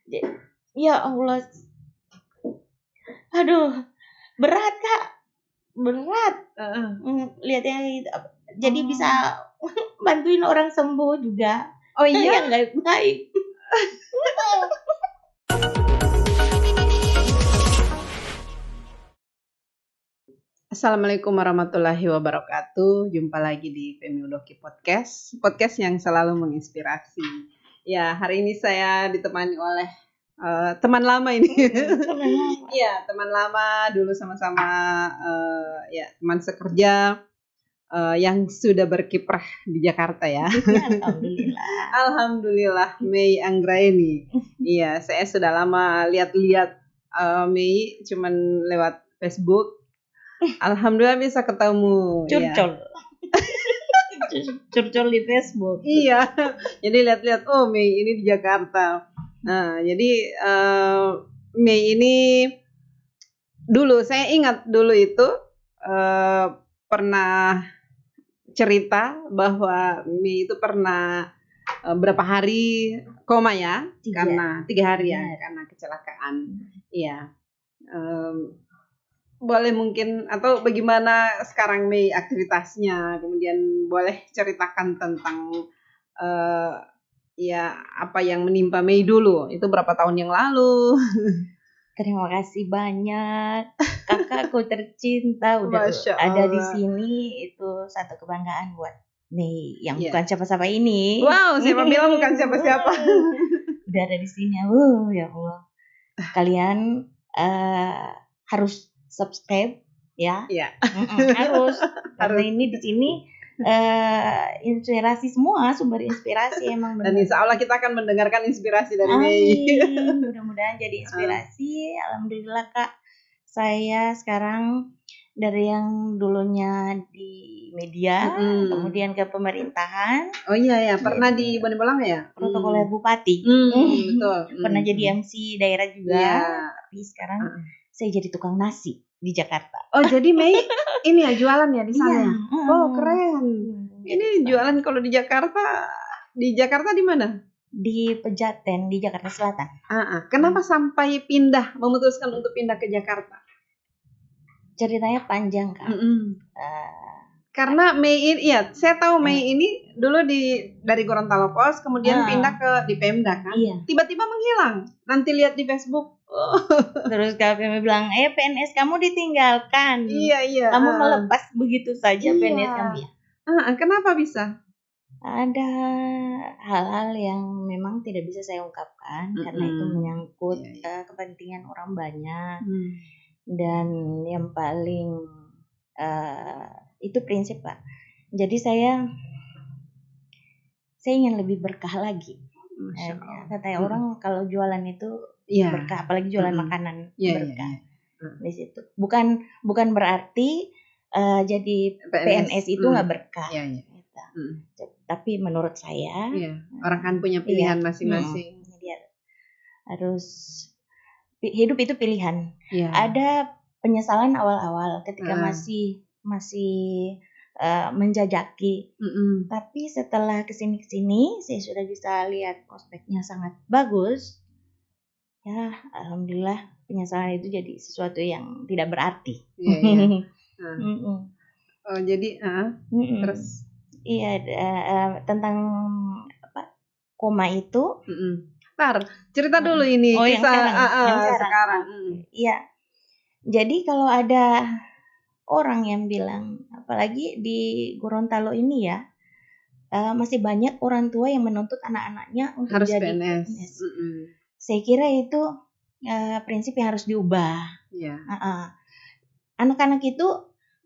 Ya Allah, aduh, berat Kak, berat. Lihatnya gitu. Jadi bisa bantuin orang sembuh juga. Oh iya? Yang nggak baik. Assalamualaikum warahmatullahi wabarakatuh. Jumpa lagi di Femiuloki Podcast yang selalu menginspirasi. Ya, hari ini saya ditemani oleh teman lama ini. Iya, teman lama dulu sama-sama teman sekerja yang sudah berkiprah di Jakarta ya. Alhamdulillah. Alhamdulillah, Mei Anggraeni. Iya, saya sudah lama lihat-lihat Mei cuman lewat Facebook. Alhamdulillah bisa ketemu. Curcol. Curcol di Facebook. Iya. Jadi lihat-lihat, oh Mei ini di Jakarta. Nah, jadi Mei ini dulu saya ingat dulu itu pernah cerita bahwa Mei itu pernah berapa hari koma ya, karena 3 hari ya, karena kecelakaan. Iya. Boleh mungkin, atau bagaimana sekarang Mei aktivitasnya, kemudian boleh ceritakan tentang apa yang menimpa Mei dulu, itu berapa tahun yang lalu. Terima kasih banyak kakakku tercinta udah ada di sini, itu satu kebanggaan buat Mei yang bukan siapa-siapa ini. Wow, siapa bilang bukan siapa-siapa. Udah ada di sini, ya Allah. Kalian harus subscribe ya. Iya. Harus. Karena ini di sini inspirasi semua, sumber inspirasi emang benar. Dan insya Allah kita akan mendengarkan inspirasi dari Mei. Mudah-mudahan jadi inspirasi. Alhamdulillah Kak, saya sekarang dari yang dulunya di media, kemudian ke pemerintahan. Oh iya, pernah di Bone Bolang ya? Protokoler bupati. Betul. Pernah jadi MC daerah juga. Tapi sekarang saya jadi tukang nasi di Jakarta. Oh, jadi Mei ini ya jualan ya di sana. Oh, keren. Ini jualan kalau di Jakarta. Di Jakarta di mana? Di Pejaten, di Jakarta Selatan. Kenapa sampai memutuskan untuk pindah ke Jakarta? Ceritanya panjang Kak. Karena Mei ini, ya saya tahu Mei ini dulu dari Gorontalo Pos, kemudian pindah di Pemda kan. Iya. Tiba-tiba menghilang. Nanti lihat di Facebook. Terus kami bilang, PNS kamu ditinggalkan. Iya. Kamu melepas begitu saja PNS kamu ya. Kenapa bisa? Ada hal-hal yang memang tidak bisa saya ungkapkan karena itu menyangkut kepentingan orang banyak. Dan yang paling itu prinsip Pak. Jadi saya ingin lebih berkah lagi. Katanya orang kalau jualan itu berkah, apalagi jualan makanan berkah. Di situ. Bukan berarti jadi PNS itu nggak berkah. Tapi menurut saya, orang kan punya pilihan masing-masing. Dia harus hidup itu pilihan. Ada penyesalan awal-awal ketika masih menjajaki. Tapi setelah kesini saya sudah bisa lihat prospeknya sangat bagus. Ya, alhamdulillah penyesalan itu jadi sesuatu yang tidak berarti. Oh, jadi terus tentang koma itu. Cerita dulu ini kisah yang sekarang. Iya. Jadi kalau ada orang yang bilang, apalagi di Gorontalo ini ya, masih banyak orang tua yang menuntut anak-anaknya untuk harus jadi PNS. Saya kira itu prinsip yang harus diubah. Anak-anak itu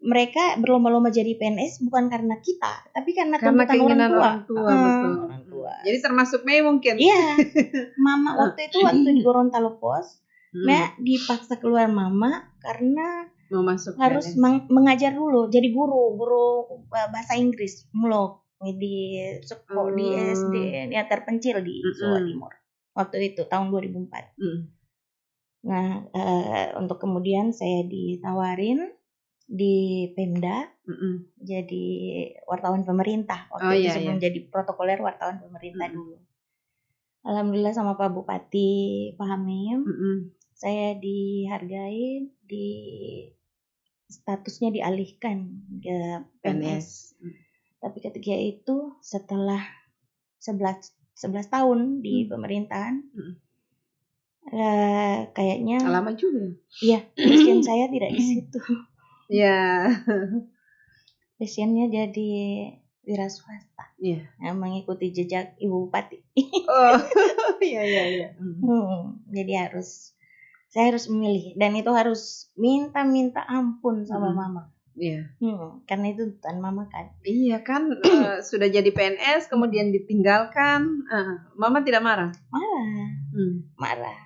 mereka berlomba-lomba jadi PNS bukan karena kita, tapi karena tuntutan orang tua. Betul. Orang tua. Jadi termasuk Mei mungkin. Iya. Mama waktu di Gorontalo Pos, Mei dipaksa keluar mama karena harus mengajar dulu, jadi guru bahasa Inggris mulok di SD ya terpencil di Jawa Timur. Waktu itu tahun 2004. Nah, untuk kemudian saya ditawarin di Pemda jadi wartawan pemerintah waktu itu sebelum jadi protokoler wartawan pemerintah dulu. Alhamdulillah sama Pak Bupati Pak Hamim, saya dihargai, statusnya dialihkan ke PNS. Tapi ketika itu setelah 11 tahun di pemerintahan, kayaknya lama juga. Iya, passion saya tidak di situ. Iya. Passionnya jadi wira swasta. Iya. Mengikuti jejak Ibu Bupati. Oh, iya. Jadi saya harus memilih, dan itu harus minta ampun sama mama. Iya. Karena itu tuntutan mama kan. Iya kan, sudah jadi PNS kemudian ditinggalkan, mama tidak marah? Marah.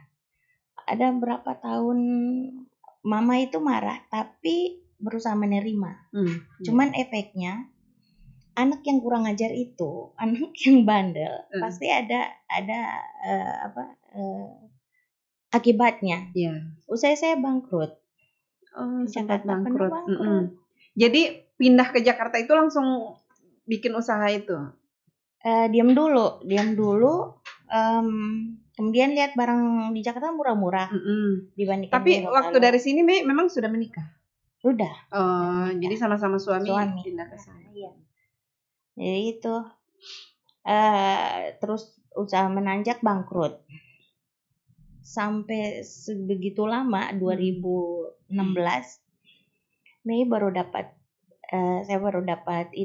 Ada berapa tahun mama itu marah, tapi berusaha menerima. Cuman efeknya anak yang kurang ajar itu, anak yang bandel, pasti ada akibatnya. Usai saya bangkrut. Sempat bangkrut. Jadi pindah ke Jakarta itu langsung bikin usaha itu? Diam dulu. Kemudian lihat barang di Jakarta murah-murah dibandingkan. Tapi waktu dari sini memang sudah menikah? Sudah. Jadi sama-sama suami pindah ke sana. Iya. Jadi itu terus usaha menanjak bangkrut. Sampai sebegitu lama 2016 Mei baru dapat saya baru dapat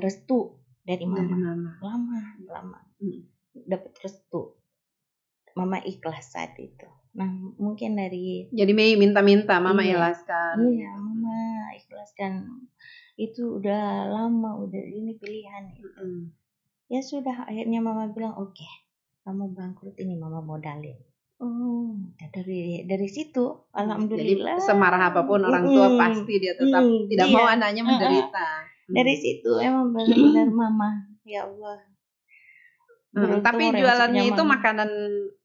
restu dari mama. Lama. Dapat restu. Mama ikhlas saat itu. Nah, mungkin jadi Mei minta mama ikhlaskan. Iya, mama ikhlaskan. Itu udah lama, udah ini pilihan itu. Ya sudah, akhirnya mama bilang, "Oke, kamu bangkrut, ini mama modalin." Dari situ alhamdulillah. Jadi semarah apapun orang tua pasti dia tetap tidak mau anaknya menderita. Dari situ emang benar-benar mama, ya Allah. Tapi jualannya itu makanan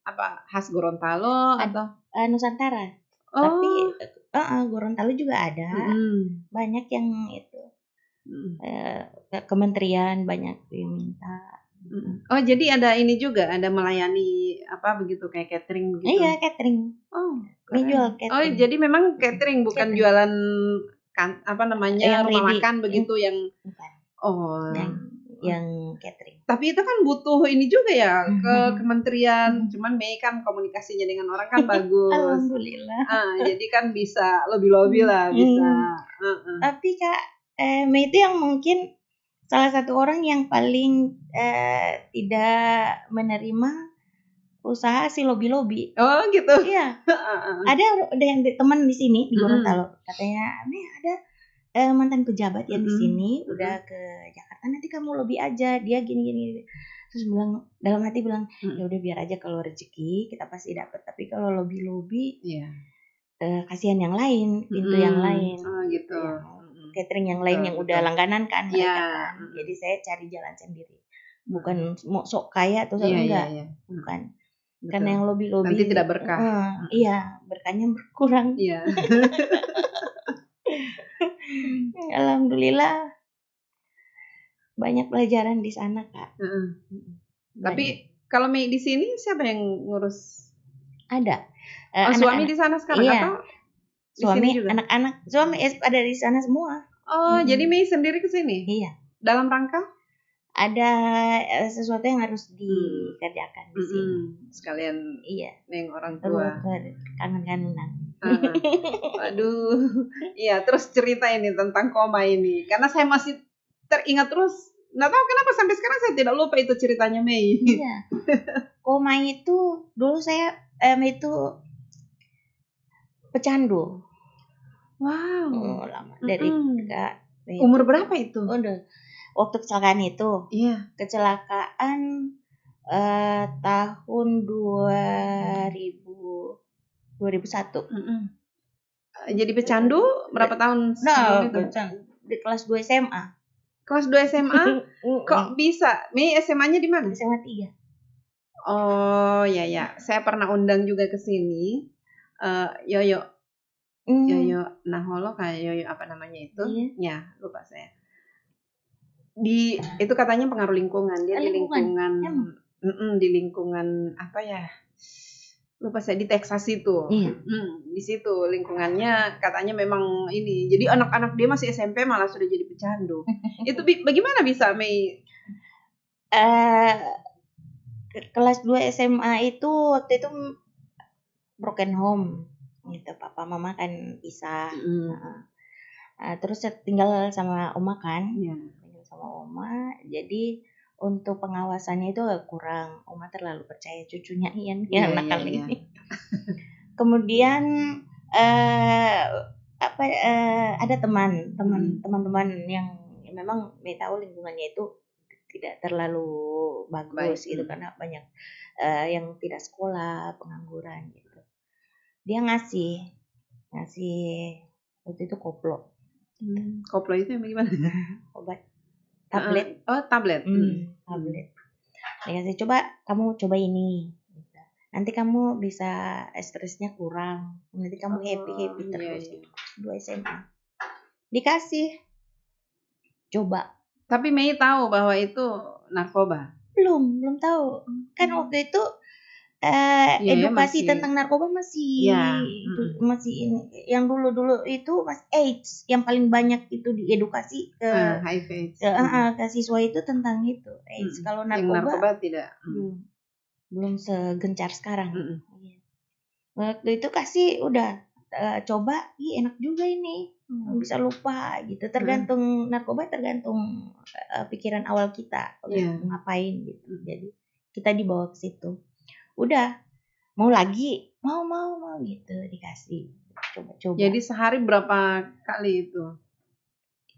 apa, khas Gorontalo atau Nusantara? Tapi Gorontalo juga ada. Banyak yang itu kementerian banyak diminta. Jadi ada ini juga, ada melayani apa begitu kayak catering gitu? Iya, catering. Jual catering. Jadi memang catering, bukan jualan rumah makan begitu yang. Bukan. Yang catering. Tapi itu kan butuh ini juga ya ke kementerian. Cuman Mei kan komunikasinya dengan orang kan bagus. Alhamdulillah. Jadi kan bisa lobby lah, bisa. Tapi Kak, Mei itu yang mungkin salah satu orang yang paling tidak menerima usaha si lobby. Oh gitu. Iya. Ada yang teman di sini di Gorontalo, katanya, ada mantan pejabat yang di sini udah ke Jakarta, nanti kamu lobby aja, dia gini. Terus dalam hati bilang, ya udah biar aja, kalau rezeki kita pasti dapat, tapi kalau lobby kasihan yang lain, pintu yang lain. Gitu. Catering yang lain yang udah langganan kan mereka kan. Jadi saya cari jalan sendiri. Bukan mau sok kaya atau enggak. Bukan. Betul. Karena yang lobby nanti tidak berkah. Iya, berkahnya berkurang. Iya. Alhamdulillah banyak pelajaran di sana, Kak. Tapi kalau Mei di sini siapa yang ngurus? Ada. Suami di sana sekarang atau? Suami, anak-anak, suami ada di sana semua. Jadi Mei sendiri ke sini? Iya. Dalam rangka? Ada sesuatu yang harus dikerjakan di sini. Sekalian neng orang tua. Kangen-kangenan. Aduh. Iya, terus cerita ini tentang koma ini. Karena saya masih teringat terus. Nggak tahu kenapa sampai sekarang saya tidak lupa itu ceritanya Mei. Iya. Koma itu dulu saya itu pecandu. Wow. Lama. Dari umur berapa itu? Waktu kecelakaan itu. Iya. Kecelakaan tahun 2001. Jadi pecandu berapa tahun sebelum itu? Di kelas 2 SMA. Kelas 2 SMA? Kok bisa? Mei SMA-nya di mana? SMA 3. Oh, ya. Saya pernah undang juga ke sini. Yoyo Naholo, kayak Yoyo apa namanya itu? Ya, lupa saya. Itu katanya pengaruh lingkungan. Dia di lingkungan Di lingkungan apa ya? Lupa saya, di Texas itu. Iya. Di situ lingkungannya katanya memang ini. Jadi anak-anak dia masih SMP malah sudah jadi pecandu. Itu bagaimana bisa, Mei? Kelas 2 SMA itu waktu itu broken home gitu, papa mama kan pisah. Terus tinggal sama oma kan. Tinggal sama oma, jadi untuk pengawasannya itu agak kurang. Oma terlalu percaya cucunya Ian nakal ini. Kemudian ada teman-teman yang memang tahu lingkungannya itu tidak terlalu bagus gitu, karena banyak yang tidak sekolah, pengangguran gitu. Dia ngasih waktu itu koplo. Koplo itu yang bagaimana? Obat tablet. Tablet. Tablet. Dia kasih, kamu coba ini. Nanti kamu bisa stresnya kurang. Nanti kamu happy terus. 2 SMA. Dikasih. Coba. Tapi Mei tahu bahwa itu narkoba? Belum tahu. Kan waktu itu edukasi tentang narkoba masih ini. Yang dulu itu Mas AIDS, yang paling banyak itu diedukasi ke HIV AIDS. Ke siswa itu tentang itu AIDS. Kalau narkoba tidak. Belum segencar sekarang. Waktu itu kasih, udah coba, enak juga ini, bisa lupa gitu. Tergantung narkoba, tergantung pikiran awal kita ngapain gitu. Jadi kita dibawa ke situ. Udah, mau lagi, mau gitu, dikasih, coba. Jadi sehari berapa kali itu?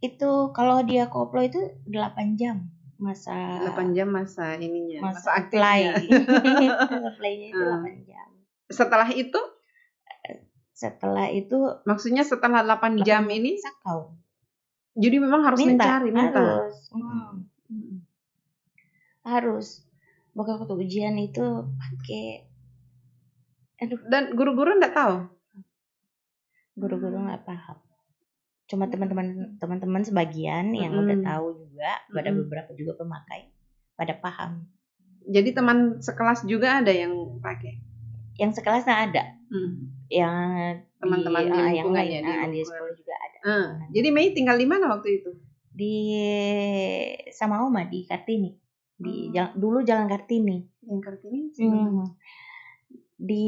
Itu kalau dia koplo itu 8 jam. 8 jam masa ininya, masa aktifnya. Playnya itu 8 jam. Setelah itu maksudnya setelah 8 jam ini sakau. Jadi memang harus minta. Harus. Bakal waktu ujian itu pakai. Dan guru-guru enggak tahu. Guru-guru enggak paham. Cuma teman-teman sebagian yang udah tahu juga, pada beberapa juga pemakai pada paham. Jadi teman sekelas juga ada yang pakai? Yang sekelas ada. Yang teman-teman yang lain di sekolah juga ada. Jadi Mei tinggal di mana waktu itu? Di sama Oma di Kartini. Dulu Jalan Kartini. Yang Kartini? Di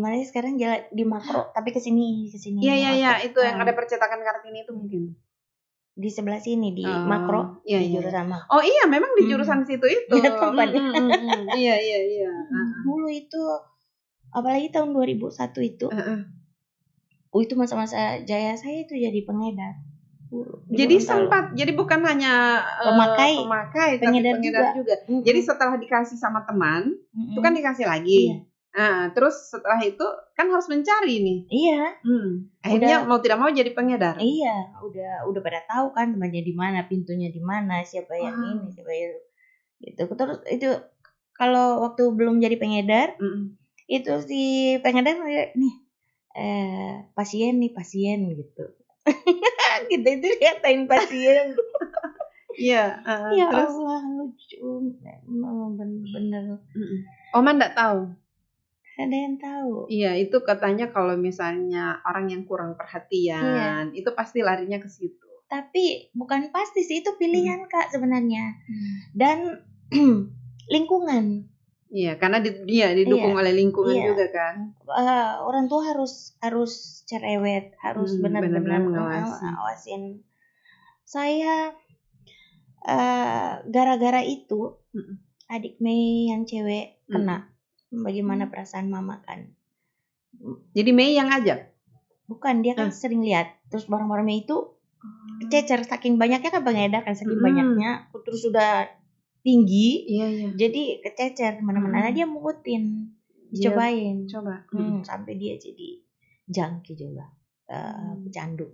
mana sih sekarang, jalan di Makro, tapi kesini. Iya, itu yang ada percetakan Kartini itu mungkin. Di sebelah sini di Makro, di jurusan Makro. Oh iya, memang di jurusan situ itu. Tempatnya. Iya. Dulu itu, apalagi tahun 2001 itu. Itu masa-masa jaya saya itu jadi pengedar. Jadi sempat, jadi bukan hanya pemakai tapi pengedar juga. Jadi setelah dikasih sama teman, itu kan dikasih lagi. Terus setelah itu kan harus mencari nih. Iya. Akhirnya mau tidak mau jadi pengedar. Iya, udah pada tahu kan temannya di mana, pintunya di mana, siapa yang ini, siapa itu. Gitu. Terus itu kalau waktu belum jadi pengedar, itu si pengedar nih pasien gitu. Gitu itu katain pasien. Iya. Ya Terus Allah, lucu. Bener. Oma enggak tahu. Ada yang tahu. Iya, itu katanya kalau misalnya orang yang kurang perhatian, itu pasti larinya ke situ. Tapi bukan pasti sih, itu pilihan Kak sebenarnya. Dan lingkungan. Iya, karena dia didukung oleh lingkungan juga kan. Orang tua harus cerewet, harus benar-benar ngawasin. Saya gara-gara itu adik Mei yang cewek kena. Bagaimana perasaan mama kan? Jadi Mei yang ngajak? Bukan, dia kan sering lihat. Terus barang-barang Mei itu cecer, saking banyaknya kan pengedar kan, saking banyaknya. Terus sudah tinggi, jadi kececer mana-mana. Dia mungutin, dicobain. Sampai dia jadi junkie juga, pecandu.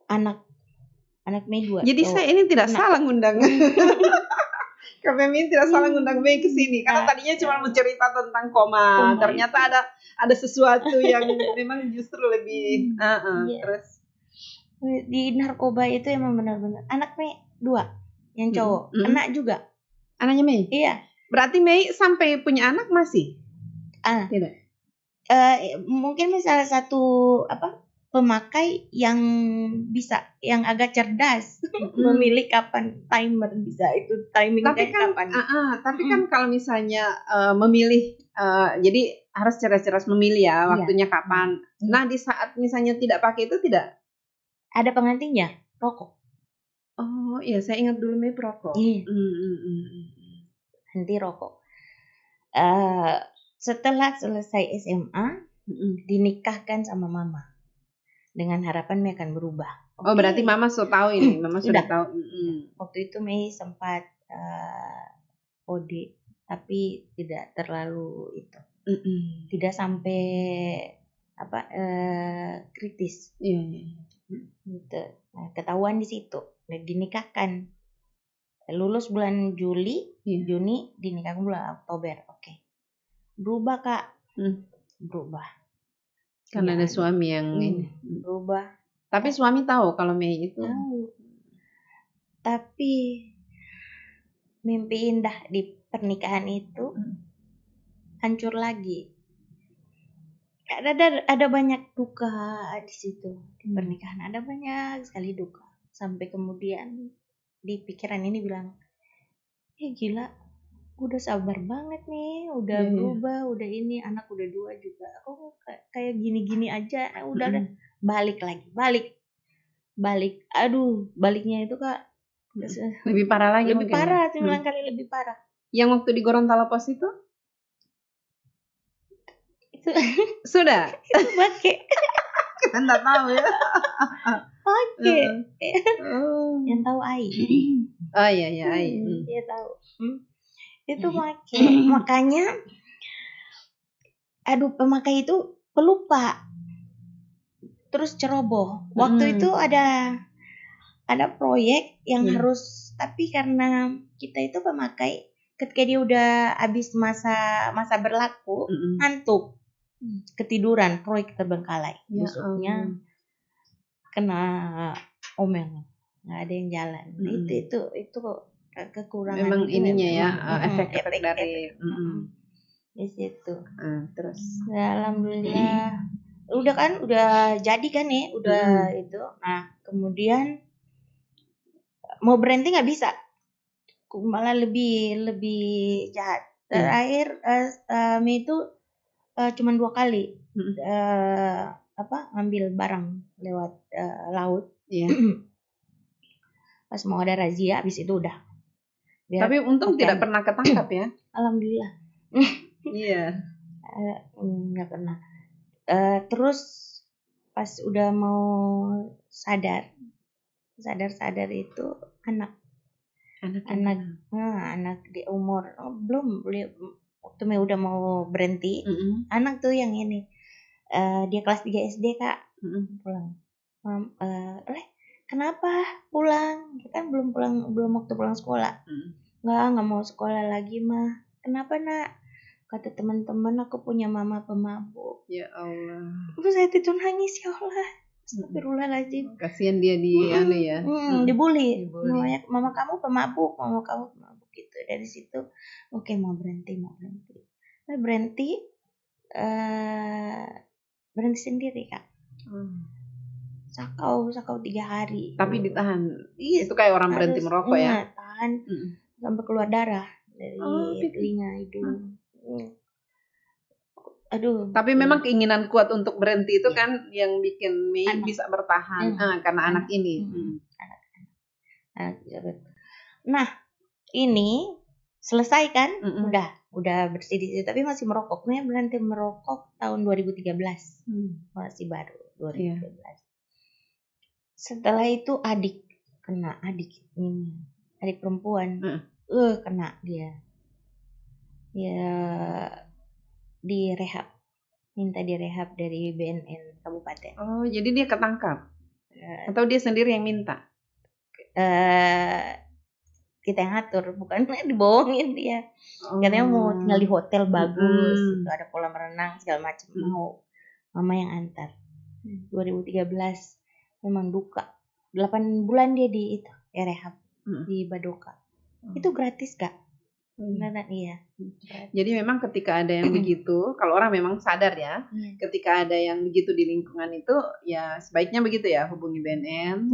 Anak Mei 2. Jadi saya ini tidak salah ngundang. KPMI tidak salah ngundang Mei ke sini karena tadinya cuma mau cerita tentang koma. Ternyata ada sesuatu yang memang justru lebih terus di narkoba itu emang benar-benar. Anak Mei 2 yang cowok kena juga. Anaknya Mei? Iya. Berarti Mei sampai punya anak masih? Tidak. Mungkin salah satu pemakai yang bisa, yang agak cerdas memilih kapan timer bisa itu timingnya kapan. Tapi kan kalau misalnya memilih, jadi harus cerdas-cerdas memilih ya waktunya kapan. Nah di saat misalnya tidak pakai itu tidak ada pengantinya, rokok. Oh iya, saya ingat dulu Mei perokok. Nanti rokok. Setelah selesai SMA, dinikahkan sama mama. Dengan harapan Mei akan berubah. Oh, berarti mama sudah tahu ini, mama sudah tahu. Waktu itu Mei sempat OD, tapi tidak terlalu itu. Tidak sampai kritis. Gitu. Nah, ketahuan di situ, dinikahkan. Lulus bulan Juni dinikahkan bulan Oktober. Oke. Berubah Kak. Berubah. Karena ada suami yang ini. Berubah. Tapi suami tahu kalau Mei itu. Tahu. Tapi mimpi indah di pernikahan itu hancur lagi. Ada banyak duka di situ di pernikahan. Ada banyak sekali duka. Sampai kemudian di pikiran ini bilang, gila, udah sabar banget nih, udah berubah, udah ini, anak udah 2 juga, aku kayak gini-gini aja, udah balik lagi, balik, aduh, baliknya itu Kak lebih parah lagi, lebih mungkin, parah, 9 kali lebih parah. Yang waktu di Gorontalo Pos itu sudah itu pakai kita nggak tahu ya. Pakai. Yang tahu Ai. Oh iya Ai. Dia tahu. Itu pakai. Makanya pemakai itu pelupa. Terus ceroboh. Waktu itu ada proyek yang harus, tapi karena kita itu pemakai, ketika dia udah habis masa berlaku, ngantuk. Ketiduran, proyek terbengkalai. Besoknya kena omel, nggak ada yang jalan. Itu kekurangan. Memang ininya ya, efek dari di situ. Terus alhamdulillah udah jadi kan ya, udah itu. Nah kemudian mau berhenti nggak bisa, malah lebih jahat. Terakhir Mei itu cuma 2 kali ngambil barang lewat laut. Pas mau ada razia, habis itu udah. Tapi untung tidak pernah ketangkap ya. Alhamdulillah. Iya. Nggak pernah. Terus pas udah mau sadar itu anak di umur belum waktu udah mau berhenti, anak tuh yang ini dia kelas 3 SD Kak, pulang. Kenapa pulang? Kita kan belum waktu pulang sekolah. Nggak mau sekolah lagi mah. Kenapa nak? Kata teman-teman, aku punya mama pemabuk. Ya Allah. Terus saya tidur nangis, ya Allah. Astagfirullahaladzim. Kasihan dia dibully. Mama kamu pemabuk gitu. Dari situ, oke, mau berhenti. Nah, berhenti sendiri Kak. Sakau 3 hari. Tapi ditahan. Itu kayak orang berhenti merokok ya. Tahan sampai keluar darah dari telinga, hidung. Aduh. Tapi memang keinginan kuat untuk berhenti itu kan yang bikin Mei bisa bertahan karena anak ini. Nah, ini selesai kan? Udah bersih di situ, tapi masih merokok. Mei berhenti merokok tahun 2013. Masih baru 2013. Setelah itu adik perempuan. Kena dia. Ya minta direhab dari BNN kabupaten. Oh, jadi dia ketangkap? Atau dia sendiri yang minta? Kita yang ngatur, bukan dibohongin dia. Katanya mau tinggal di hotel bagus, itu ada kolam renang segala macam, mau mama yang antar. 2013 memang duka. 8 bulan dia di rehab di Badoka. Itu gratis Kak. Beneran iya. Jadi memang ketika ada yang begitu, kalau orang memang sadar ya, ketika ada yang begitu di lingkungan itu, ya sebaiknya begitu ya, hubungi BNN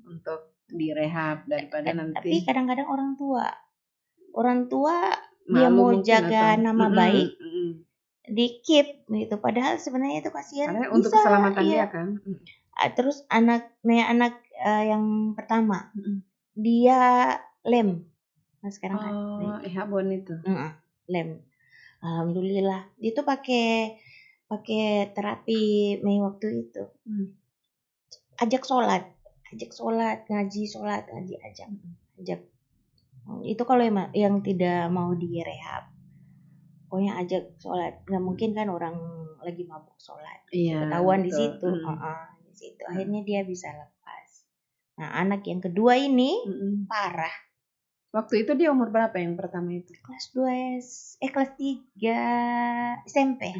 untuk direhab daripada nanti. Tapi kadang-kadang orang tua dia mau jaga nama baik, di keep gitu. Padahal sebenarnya itu kasihan. Padahal untuk keselamatan dia kan. Terus anak yang pertama, dia lem. Nah, sekarang Habon itu. Lem. Alhamdulillah. Dia tuh pakai terapi Mei waktu itu. Ajak sholat, ngaji, ajak. Itu kalau yang tidak mau direhab, pokoknya ajak sholat. Nggak mungkin kan orang lagi mabuk sholat. Ketahuan di situ. Di situ. Akhirnya dia bisa lepas. Nah, anak yang kedua ini parah. Waktu itu dia umur berapa yang pertama itu? Kelas 2 kelas 3 SMP.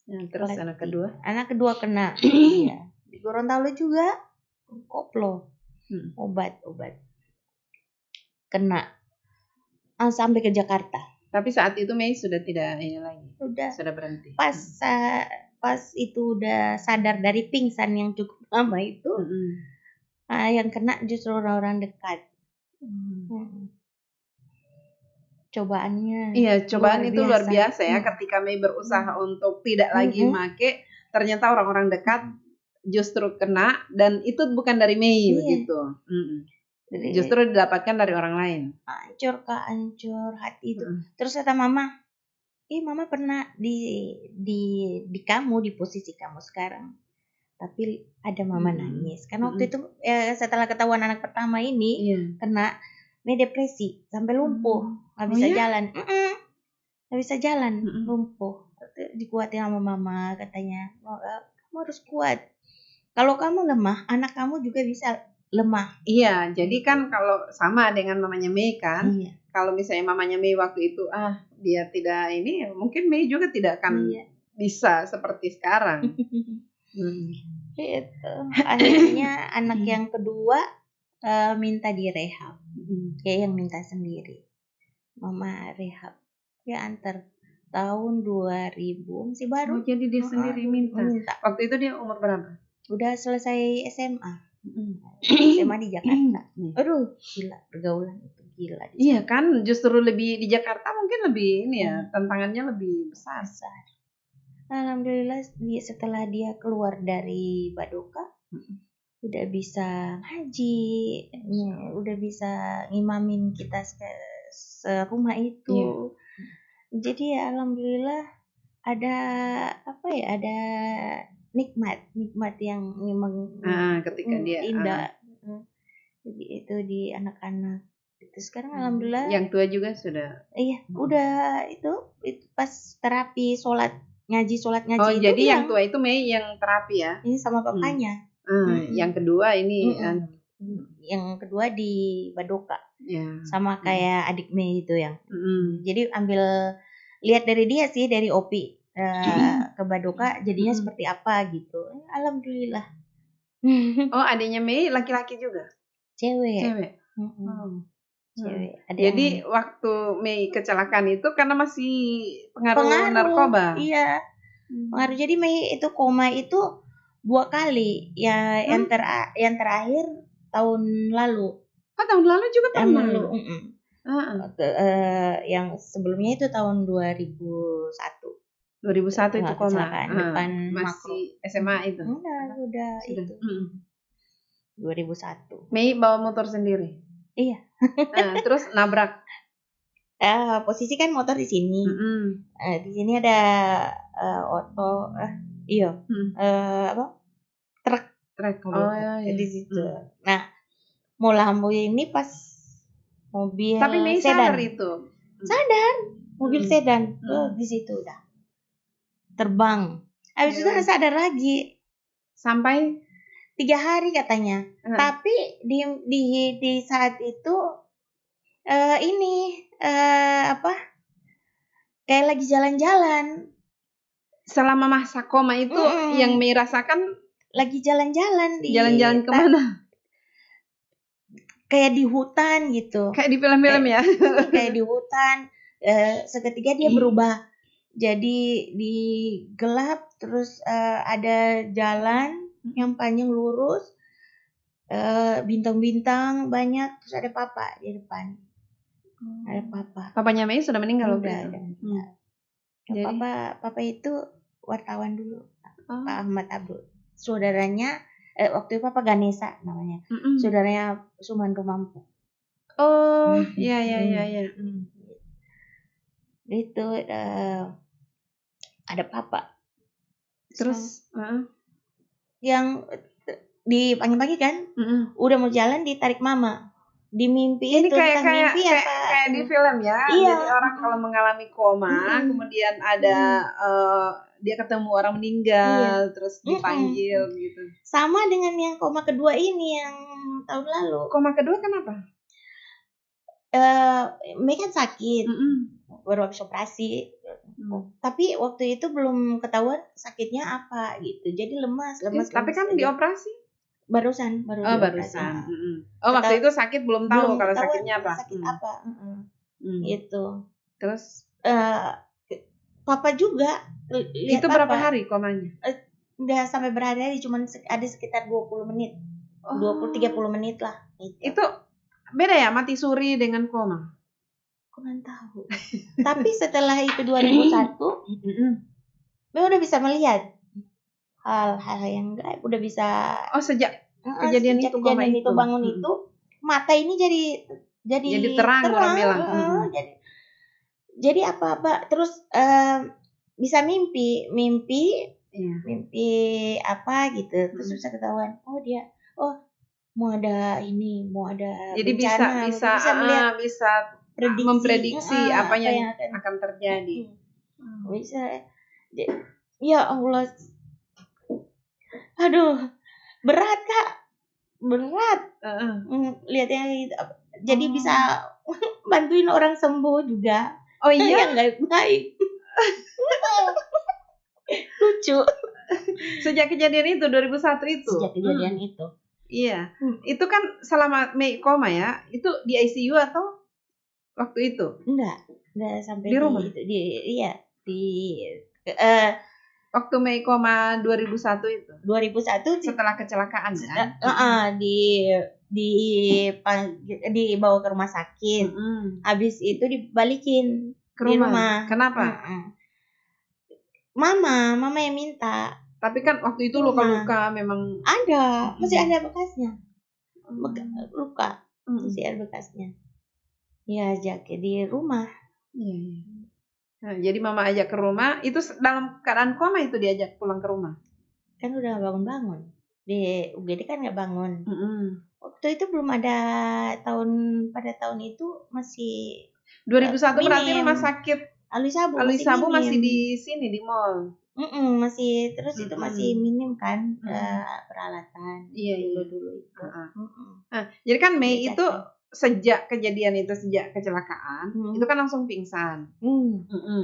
Terus anak kedua? Anak kedua kena. Iya. Di Gorontalo juga koplo. Obat. Kena. Sampai ke Jakarta. Tapi saat itu Mei sudah tidak ini lagi. Sudah berhenti. Pas itu udah sadar dari pingsan yang cukup lama itu. Yang kena justru orang-orang dekat. Cobaannya. Iya, cobaan itu luar biasa ya. Ketika Mei berusaha untuk tidak lagi make, ternyata orang-orang dekat justru kena, dan itu bukan dari Mei begitu. Justru didapatkan dari orang lain. Hancur hati itu. Terus kata mama, mama pernah di kamu, di posisi kamu sekarang. Tapi ada mama nangis. Karena waktu itu setelah ketahuan anak pertama ini kena, Mei depresi sampai lumpuh, nggak bisa jalan. Nggak bisa jalan, lumpuh. Dikuatin sama mama, katanya, kamu harus kuat. Kalau kamu lemah, anak kamu juga bisa lemah. Iya, jadi kan kalau sama dengan mamanya Mei kan, kalau misalnya mamanya Mei waktu itu dia tidak ini, mungkin Mei juga tidak akan bisa seperti sekarang. Itu akhirnya anak yang kedua minta direhab. Kayak yang minta sendiri. Mama rehab. Ya antar tahun 2000 masih baru. Jadi dia sendiri minta. Waktu itu dia umur berapa? Udah selesai SMA. SMA di Jakarta. Aduh, gila pergaulan itu gila. Iya kan, justru lebih di Jakarta mungkin lebih ini ya, tantangannya lebih besar. Alhamdulillah setelah dia keluar dari Badoka, udah bisa ngaji, udah bisa ngimamin kita serumah itu. Jadi ya alhamdulillah ada ada nikmat yang memang ketika dia indah. Jadi itu di anak-anak. Itu sekarang alhamdulillah. Yang tua juga sudah. Iya, udah itu pas terapi ngaji itu. Jadi yang tua itu Mei yang terapi ya? Ini sama papanya. Yang kedua ini yang kedua di Badoka. Sama kayak adik Mei itu yang. Jadi ambil lihat dari dia sih, dari Opi ke Badoka jadinya seperti apa gitu. Alhamdulillah. Adiknya Mei laki-laki juga? Cewek. Cewek. Jadi waktu Mei kecelakaan itu karena masih pengaruh narkoba. Iya. Pengaruh. Jadi Mei itu koma itu 2 kali. Ya yang terakhir tahun lalu. Tahun lalu juga pernah. Tahun lalu. Yang sebelumnya itu tahun 2001. 2001 itu koma. Depan masih SMA itu. Udah itu. 2001. Mei bawa motor sendiri. Iya. Terus nabrak. Posisi kan motor di sini. Di sini ada truk. Di situ. Nah, mau lampu ini pas mobil. Tapi Mei sedan. Sadar itu. Sadar. Mobil sedan. Di situ udah. Terbang. Habis itu udah sadar lagi. Sampai 3 hari katanya. Tapi di saat itu kayak lagi jalan-jalan. Selama masa koma itu yang Mei rasakan lagi jalan-jalan jalan-jalan kemana? kayak di hutan gitu. Kayak di film-film ya. Kayak di hutan. Seketika dia berubah jadi di gelap, terus ada jalan yang panjang lurus, bintang-bintang banyak, terus ada papa di depan. Ada papa. Papanya Mei sudah meninggal waktu itu. Jadi papa itu wartawan dulu, Pak Ahmad Abdul. Saudaranya waktu itu Papa Ganesha namanya. Saudaranya Sumantro Mampu. Oh, iya. Itu ada papa. Terus yang di pagi-pagi kan, udah mau jalan ditarik mama. Di mimpi ini itu kayak di film ya. Iya. Jadi orang kalau mengalami koma, kemudian ada dia ketemu orang meninggal, terus dipanggil gitu. Sama dengan yang koma kedua ini yang tahun lalu. Koma kedua kenapa? Mei kan sakit, baru habis operasi. Tapi waktu itu belum ketahuan sakitnya apa gitu. Jadi lemas. Tapi kan dioperasi? Barusan. Barusan. Waktu itu sakit belum tahu kalau sakitnya apa. Sakit apa? Gitu. Terus papa juga itu berapa hari komanya? Udah sampai berhari-hari, cuman ada sekitar 20 menit. 20-30 menit lah gitu. Itu beda ya mati suri dengan koma? Kurang tahu. Tapi setelah itu 2001 Mei udah bisa melihat hal-hal yang gaib, udah bisa. Sejak kejadian itu bangun itu mata ini jadi terang orang bilang. Jadi apa terus bisa mimpi apa gitu, terus bisa ketahuan dia mau ada jadi bencana, bisa melihat, bisa memprediksi apa yang akan terjadi. Bisa. Ya Allah. Aduh, berat Kak, lihatnya jadi bisa bantuin orang sembuh juga. Oh iya, yang baik. Lucu. Sejak kejadian itu 2001 itu. Sejak kejadian itu. Iya, itu kan selama Mei koma ya, itu di ICU atau waktu itu? Enggak sampai di rumah. Waktu Mei koma 2001 itu. 2001 setelah kecelakaan kan? Dibawa ke rumah sakit. Habis itu dibalikin ke rumah. Kenapa? Mama yang minta. Tapi kan waktu itu luka-luka memang ada, masih ada bekasnya. Luka. Masih ada bekasnya. Ya, ajak di rumah. Iya. Nah, jadi mama ajak ke rumah, itu dalam keadaan koma itu diajak pulang ke rumah. Kan udah bangun-bangun. Di UGD kan nggak bangun. Waktu itu belum ada pada tahun itu masih 2001 berarti rumah sakit Alwi Sabu masih di sini di mall. Masih terus itu masih minim kan peralatan. Iya dulu itu. Jadi kan Mei itu sejak kecelakaan itu kan langsung pingsan.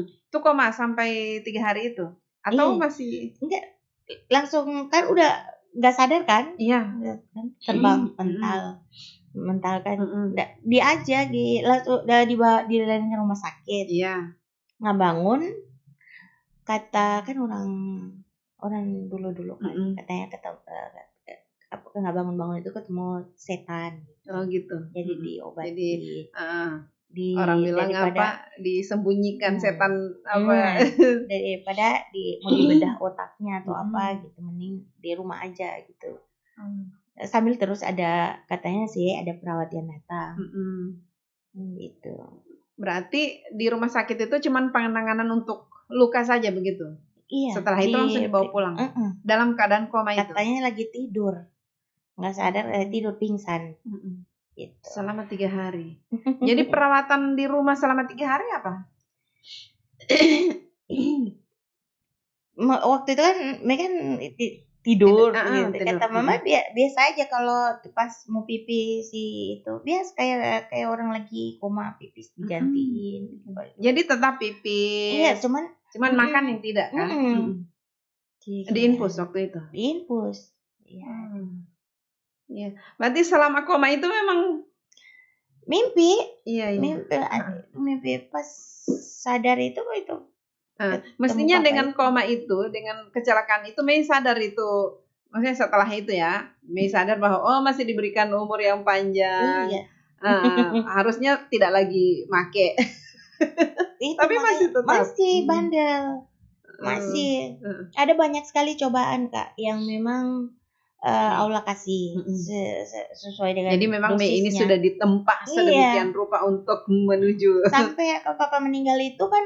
Itu koma sampai 3 hari itu atau masih enggak, langsung kan udah nggak sadar kan? Iya kan terbang mental kan. Diajak langsung dilain ke rumah sakit. Iya. Nggak bangun, kata kan orang dulu kan katanya nggak bangun itu ketemu setan. Gitu. Jadi diobati. Jadi orang bilang disembunyikan setan apa? Daripada mau dibedah otaknya atau apa gitu, mending di rumah aja gitu. Sambil terus katanya sih ada perawat yang datang. Gitu. Berarti di rumah sakit itu cuman penanganan untuk luka saja begitu? Iya. Setelah itu langsung dibawa pulang? Dalam keadaan koma itu? Katanya lagi tidur. Nggak sadar, tidur pingsan. Gitu. Selama 3 hari. Jadi perawatan di rumah selama 3 hari apa? Waktu itu kan mereka tidur. Kata mama biasa aja kalau pas mau pipis itu biasa kayak orang lagi koma, pipis digantiin. Jadi tetap pipis. Iya, cuman makan yang tidak kan? Diinfus waktu itu. Diinfus. Iya. Berarti selama koma itu memang Mimpi. Iya. Mimpi pas sadar itu. Mestinya dengan koma itu, dengan kecelakaan itu, Mei sadar itu. Maksudnya setelah itu ya, Mei sadar bahwa masih diberikan umur yang panjang. Iya. Harusnya tidak lagi make. Tapi masih tetap. Masih bandel. Masih. Ada banyak sekali cobaan Kak yang memang Allah kasih sesuai dengan jadi memang dosisnya. Mei ini sudah ditempa sedemikian rupa untuk menuju. Sampai Papa meninggal itu kan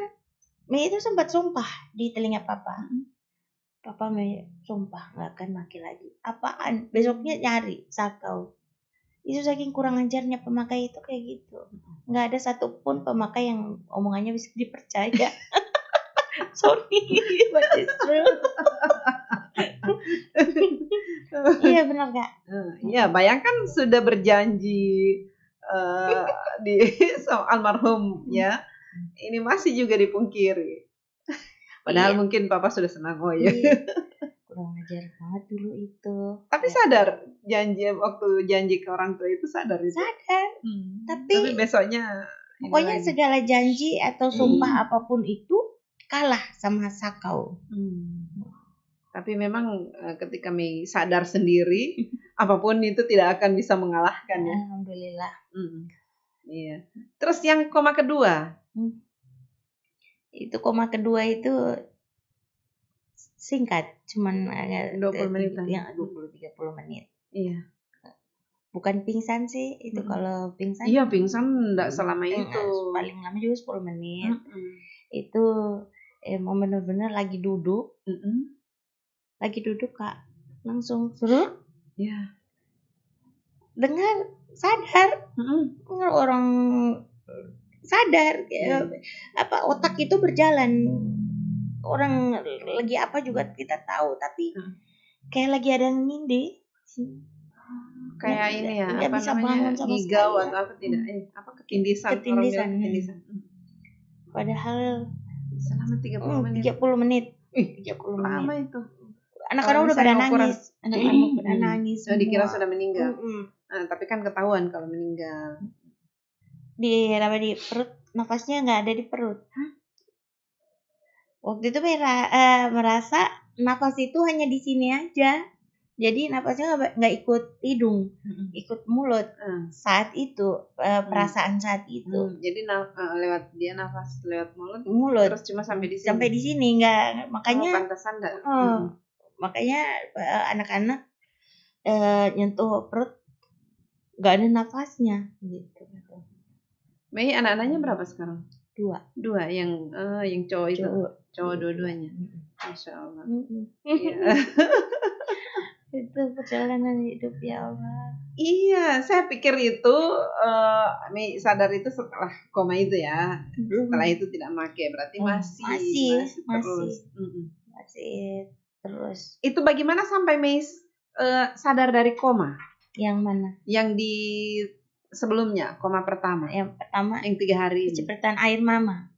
Mei itu sempat sumpah di telinga Papa. Papa Mei sumpah gak akan maki lagi. Apaan? Besoknya nyari sakau. Itu saking kurang ajarnya pemakai itu kayak gitu. Gak ada satupun pemakai yang omongannya bisa dipercaya. Sorry, but it's true. Iya benar Kak. Iya, bayangkan sudah berjanji di almarhum ya. Ini masih juga dipungkiri. Padahal mungkin Papa sudah senang ya. Kurang ajar banget dulu itu. Tapi sadar waktu janji ke orang tua itu sadar itu. Sadar. Tapi besoknya pokoknya segala janji atau sumpah apapun itu kalah sama sakau. Tapi memang ketika Mei sadar sendiri, apapun itu tidak akan bisa mengalahkan ya. Alhamdulillah. Iya. Terus yang koma kedua? Itu koma kedua itu singkat, cuman 20 menit. Ya, 20-30 menit. Iya. Bukan pingsan sih, itu kalau pingsan. Iya, pingsan enggak selama itu. Paling lama juga 10 menit. Itu emang benar-benar lagi duduk. Lagi duduk Kak, langsung suruh. Iya. Dengar sadar. Dengar orang sadar otak itu berjalan. Orang lagi apa juga kita tahu, tapi kayak lagi ada yang ngindi. Kayak ini ya, apa bisa namanya? Gigau atau apa tidak? Ketindisan. Padahal selama 30 menit. 30 menit. 30 menit. Lama itu. Anak-anak udah pada nangis. Anak-anak pada nangis. Dikira sudah meninggal. Tapi kan ketahuan kalau meninggal. Di perut, nafasnya nggak ada di perut. Waktu itu merasa nafas itu hanya di sini aja. Jadi nafasnya nggak ikut hidung, ikut mulut. Saat itu perasaan saat itu. Jadi lewat dia nafas lewat mulut. Terus cuma sampai di sini. Sampai di sini nggak, makanya. Pantesan enggak. Makanya anak-anak nyentuh perut nggak ada nafasnya gitu. Mei anak-anaknya berapa sekarang? 2 yang cowok itu. Cowok dua-duanya. Masya Allah. Itu perjalanan hidup ya Allah. Iya, saya pikir itu Mei sadar itu setelah koma itu ya. Setelah itu tidak pakai, berarti masih terus. Masih terus. Itu bagaimana sampai Mei sadar dari koma? Yang mana? Yang di sebelumnya, koma pertama. Yang pertama. Yang 3 hari. Cipratan air mama.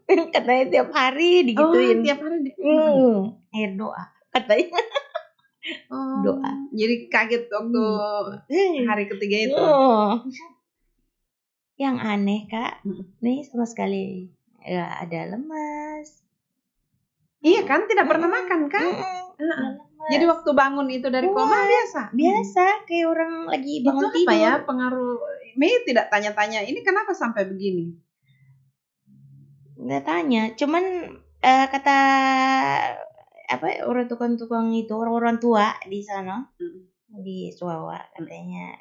Katanya tiap hari digituin. Tiap hari air doa katanya. Doa. Jadi kaget waktu hari ketiga itu. Yang aneh Kak, nih sama sekali nggak ada lemas. Iya kan, tidak pernah makan kan? Jadi waktu bangun itu dari koma biasa kayak orang lagi bangun itu tidur. Apa ya pengaruh? Mei tidak tanya-tanya ini kenapa sampai begini? Nggak tanya, cuman kata orang tukang-tukang itu, orang-orang tua di sana di Suawa katanya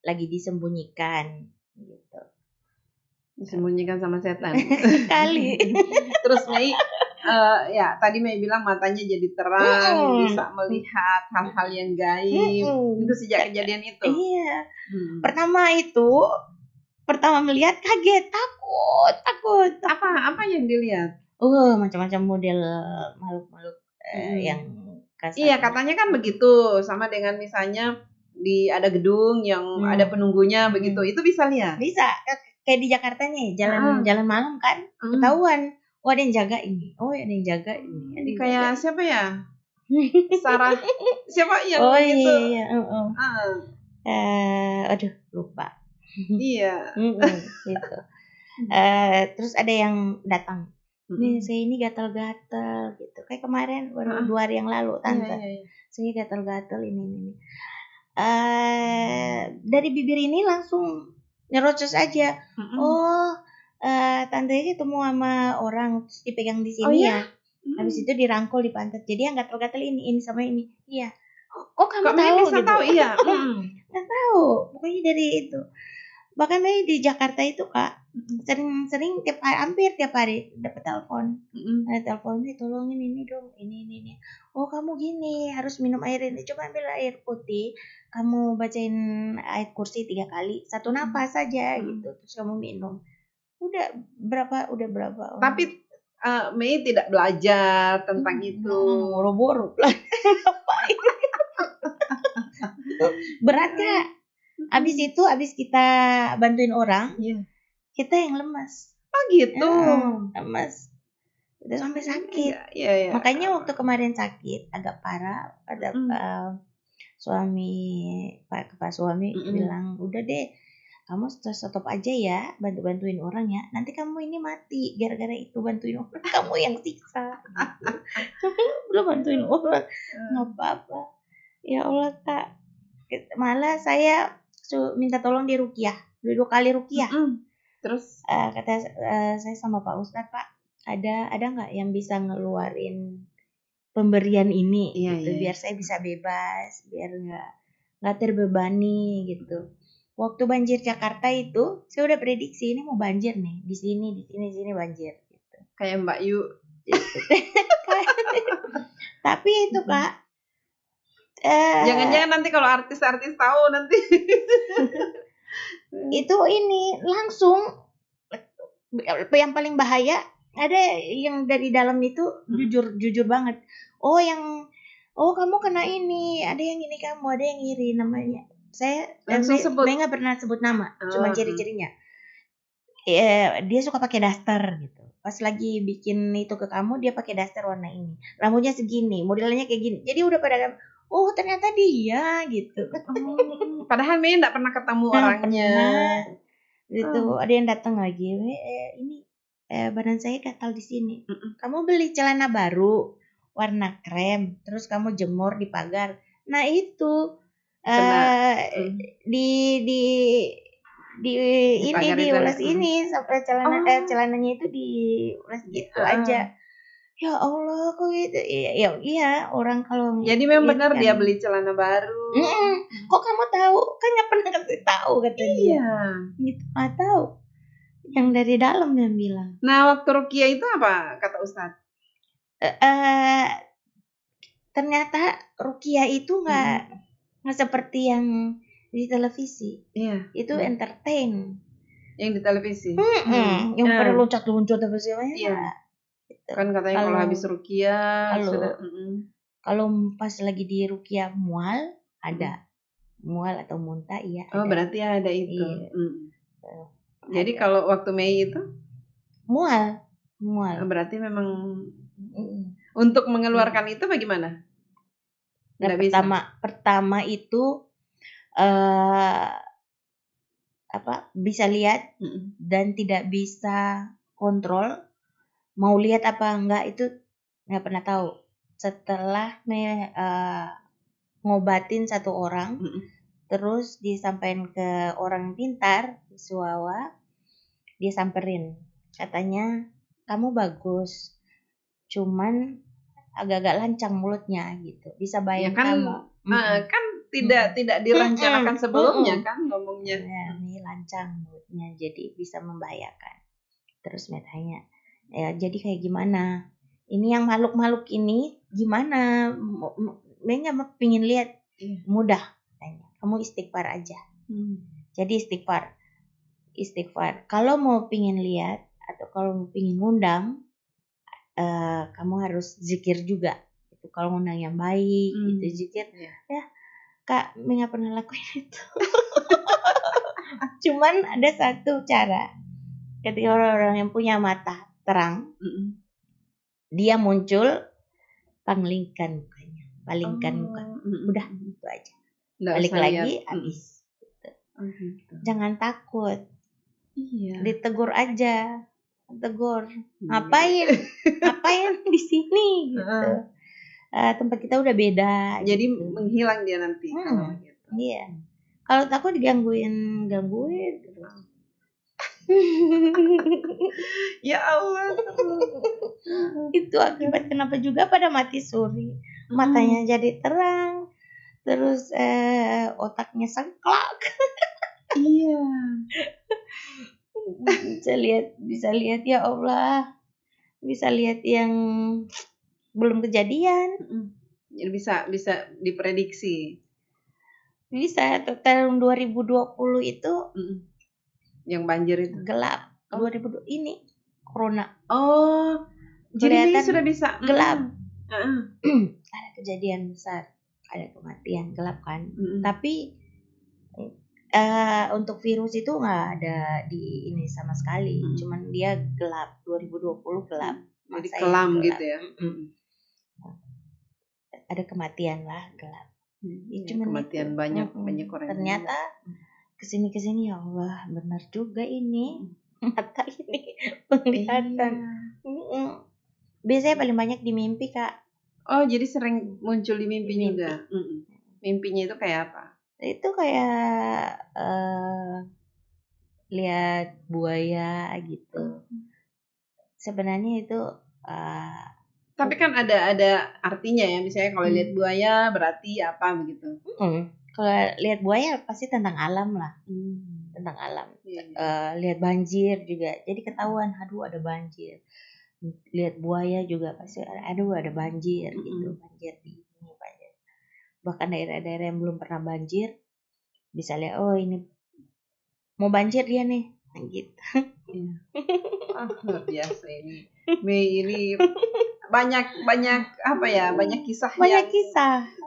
lagi disembunyikan gitu. Disembunyikan sama setan. Kali. Terus Mei ya tadi Mei bilang matanya jadi terang, bisa melihat hal-hal yang gaib. Itu sejak kejadian itu. Iya. Pertama melihat kaget, takut. Apa yang dilihat? Macam-macam model makhluk-makhluk yang kasar. Iya, katanya kan begitu, sama dengan misalnya ada gedung yang ada penunggunya begitu. Itu bisa lihat. Bisa. Kayak di Jakarta nih, jalan malam kan, ketahuan. Ada yang jaga ini. Ada yang jaga ini. Kayak siapa ya? Sarah. Siapa yang gitu? Iya. Aduh lupa. Iya. Gitu. Terus ada yang datang. Nih saya ini gatal-gatal gitu. Kayak kemarin baru 2 hari yang lalu tante. Iya. Saya gatal-gatal ini. Dari bibir ini langsung nyerocos aja. Tante ketemu sama orang terus dipegang di sini ya. Habis itu dirangkul di pantat. Jadi yang gatal-gatal ini sama ini. Iya. Kok kamu tahu gitu? Tahu iya. Nggak tahu. Pokoknya dari itu. Bahkan di Jakarta itu Kak, sering hampir tiap hari dapat telepon. Ada telepon, tolongin ini dong, ini. Oh kamu gini, harus minum air ini. Coba ambil air putih, kamu bacain ayat kursi 3 kali, 1 napas saja gitu. Terus kamu minum. Udah berapa? Tapi Mei tidak belajar tentang itu. Boro-boro. Berat ya. Abis kita bantuin orang, kita yang lemas. Oh gitu. Lemas. Udah sampai sakit. Iya. Makanya waktu kemarin sakit agak parah, ada Pak suami bilang, udah deh, kamu stop aja ya, bantuin orang ya. Nanti kamu ini mati gara-gara itu bantuin orang, kamu yang siksa. Belum bantuin orang, nggak apa-apa. Ya Allah Kak, malah saya minta tolong di ruqyah, 2 kali ruqyah. Terus kata saya sama Pak Ustadz, Pak, ada nggak yang bisa ngeluarin pemberian ini gitu, biar saya bisa bebas, biar nggak terbebani gitu. Waktu banjir Jakarta itu saya udah prediksi ini mau banjir nih, di sini banjir gitu. Kayak Mbak Yu. Tapi itu Kak, jangan-jangan nanti kalau artis-artis tahu nanti itu ini langsung yang paling bahaya, ada yang dari dalam itu jujur banget. Kamu kena ini, ada yang ini kamu, ada yang iri namanya. Saya nggak pernah sebut nama, cuma ciri-cirinya. Dia suka pakai daster gitu. Pas lagi bikin itu ke kamu, dia pakai daster warna ini, rambutnya segini, modelnya kayak gini. Jadi udah pada ternyata dia gitu. Padahal Mei nggak pernah ketemu orangnya. Gitu. Ada yang datang lagi, ini badan saya gatal di sini. Kamu beli celana baru warna krem, terus kamu jemur di pagar. Nah itu diulas ini sampai celananya itu diulas gitu aja. Ya Allah, kok gitu? Iya, orang kalau jadi memang benar dia beli celana baru. Kok kamu tahu? Kan nggak pernah kasih tahu kata dia. Gitu, nggak tahu. Yang dari dalam yang bilang. Nah, waktu ruqyah itu apa kata Ustadz? Ternyata ruqyah itu nggak seperti yang di televisi. Iya. Itu entertain. Yang di televisi. Yang pada loncat-loncat apa sih namanya? Iya. Gitu. Kan katanya kalau habis ruqyah sudah. Kalau pas lagi di ruqyah mual ada. Mual atau muntah iya. Oh, berarti ada itu. Iya. Jadi kalau waktu Mei itu mual. Berarti memang untuk mengeluarkan itu bagaimana? Pertama itu bisa lihat dan tidak bisa kontrol, mau lihat apa enggak itu nggak pernah tahu. Setelah ngobatin 1 orang, terus disampaikan ke orang pintar di Suawa, dia samperin, katanya kamu bagus, cuman agak-agak lancang mulutnya gitu, bisa bayang kamu. Kan tidak direncanakan sebelumnya kan ngomongnya. Ini lancang mulutnya, jadi bisa membahayakan. Terus tanya, ya jadi kayak gimana? Ini yang makhluk ini gimana? Nggak pingin lihat. Mudah, tanya. Kamu istighfar aja. Jadi istighfar. Kalau mau pingin lihat atau kalau mau pingin ngundang, kamu harus zikir juga. Itu kalau ngundang yang baik, itu zikir. Ya, Kak, nggak pernah lakuin itu. Cuman ada satu cara. Ketika orang-orang yang punya mata terang, dia muncul, palingkan mukanya. Udah, itu aja. Balik lagi, habis. gitu. Jangan takut. Iya. Ditegur aja. Tegur. Ngapain di sini gitu. Tempat kita udah beda. Jadi gitu. menghilang dia nanti kalau gitu. Iya. Kalau takut digangguin terus. Ya Allah. Itu akibat kenapa juga pada mati suri. Matanya jadi terang. Terus otaknya sengklak. Iya. Bisa lihat ya Allah. Bisa lihat yang belum kejadian. Jadi bisa diprediksi. Bisa tahun 2020 itu yang banjir itu gelap. 2020 ini corona. Oh, jadi Mei sudah bisa gelap. Ada kejadian besar, ada kematian gelap kan. Tapi untuk virus itu nggak ada di ini sama sekali. Cuman dia gelap. 2020 gelap. Jadi kelam gelap. Gitu ya. Ada kematian lah gelap. Cuman kematian itu. banyak orang. Ternyata kesini ya Allah, benar juga ini. Mata ini penglihatan. Biasanya paling banyak di mimpi, Kak. Oh, jadi sering muncul di mimpi juga. Mimpinya itu kayak apa? Itu kayak lihat buaya gitu. Sebenarnya itu tapi kan ada artinya ya, misalnya kalau lihat buaya berarti apa begitu. Kalau lihat buaya pasti tentang alam lah. Tentang alam. Lihat banjir juga. Jadi ketahuan, aduh ada banjir. Lihat buaya juga pasti aduh ada banjir gitu. Banjir di ini, banjir. Bahkan daerah-daerah yang belum pernah banjir bisa lihat, oh ini mau banjir dia nih, gitu. Luar biasa ini. Mei ini banyak apa ya, banyak kisah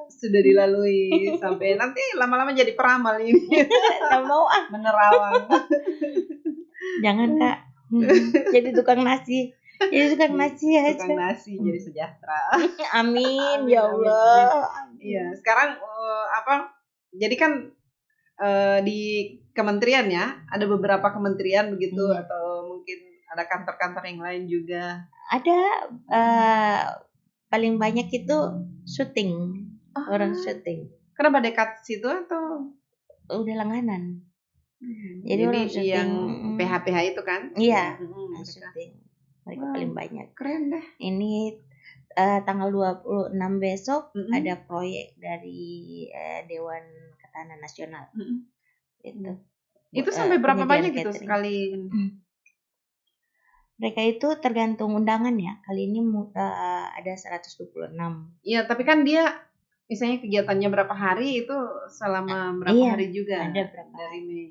sudah dilalui sampai nanti lama-lama jadi peramal ini. Mau menerawang. Jangan Kak, jadi tukang nasi. Jadi tukang nasi aja. Tukang nasi jadi sejahtera. Amin ya Allah. Iya, sekarang jadi kan di kementerian ya, ada beberapa kementerian begitu atau mungkin ada kantor-kantor yang lain juga. Ada paling banyak itu syuting. Orang syuting. Kenapa dekat situ atau udah langganan? Jadi orang syuting yang PH itu kan? Iya, syuting. Mereka paling banyak. Keren deh. Ini tanggal 26 besok ada proyek dari Dewan Ketahanan Nasional. Itu sampai berapa banyak gitu sekali? Mereka itu tergantung undangan ya. Kali ini ada 126. Iya, tapi kan dia misalnya kegiatannya berapa hari itu selama berapa hari juga? Ada berapa dari Mei.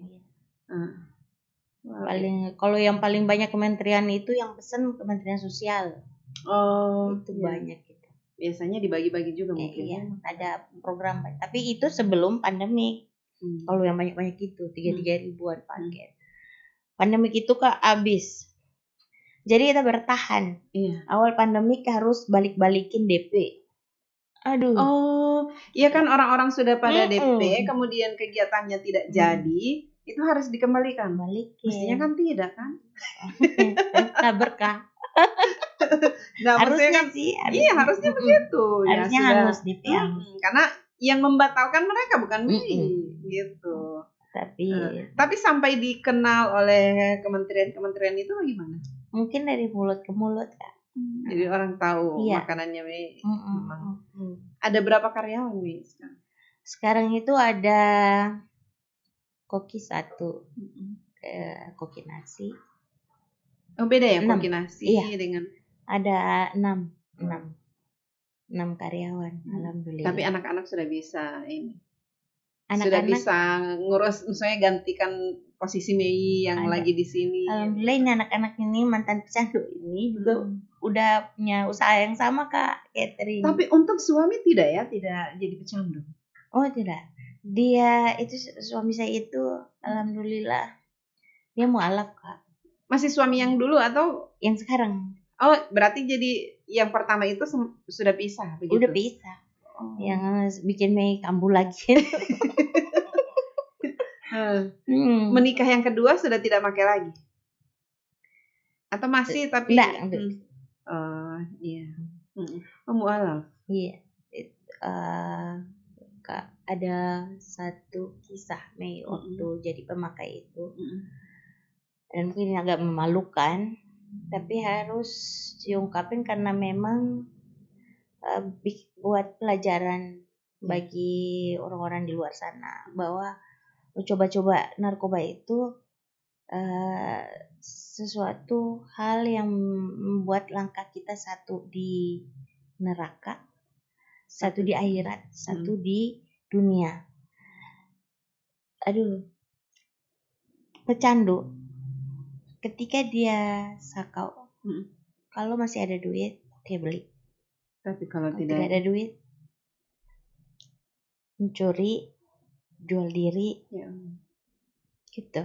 Kalau yang paling banyak kementerian itu yang pesen Kementerian Sosial. Oh, itu banyak gitu. Biasanya dibagi-bagi juga mungkin. Iya, ada program. Tapi itu sebelum pandemik. Kalau yang banyak-banyak itu 33 ribuan paket. Pandemik itu Kak habis. Jadi kita bertahan. Iya. Awal pandemik harus balik-balikin DP. Aduh. Oh, iya kan orang-orang sudah pada DP, kemudian kegiatannya tidak jadi, itu harus dikembalikan. Balikin. Mestinya kan tidak kan? Nah, berkah. Nah, harusnya kan, sih. Iya, harusnya begitu. Harusnya ya, harus DP. Karena yang membatalkan mereka bukan Mei, gitu. Tapi sampai dikenal oleh kementerian itu bagaimana? Mungkin dari mulut ke mulut Kak. Jadi orang tahu makanannya Mei. Ada berapa karyawan Mei sekarang? Sekarang itu ada koki 1, koki nasi. Oh beda ya 6. Koki nasi dengan. Ada 6 karyawan. Alhamdulillah. Tapi anak-anak sudah bisa ini. Anak-anak sudah bisa ngurus, misalnya gantikan posisi Mei yang lagi di sini. Alhamdulillah ini anak-anak ini mantan pecandu ini juga udah punya usaha yang sama Kak, catering. Tapi untuk suami tidak jadi pecandu. Oh tidak, dia itu suami saya itu alhamdulillah dia mualaf Kak. Masih suami yang dulu atau yang sekarang? Oh berarti jadi yang pertama itu sudah pisah begitu? Udah pisah. Yang bikin Mei kambuh lagi. Menikah yang kedua sudah tidak pakai lagi? Atau masih tapi? Enggak. Iya. Mualaf. Iya. Kak, ada satu kisah Mei waktu jadi pemakai itu. Dan mungkin agak memalukan, tapi harus diungkapin karena memang buat pelajaran bagi orang-orang di luar sana bahwa coba-coba narkoba itu sesuatu hal yang membuat langkah kita satu di neraka, satu di akhirat, satu di dunia. Pecandu ketika dia sakau, kalau masih ada duit, oke, beli. Tapi kalau tidak ada duit, mencuri, jual diri, gitu.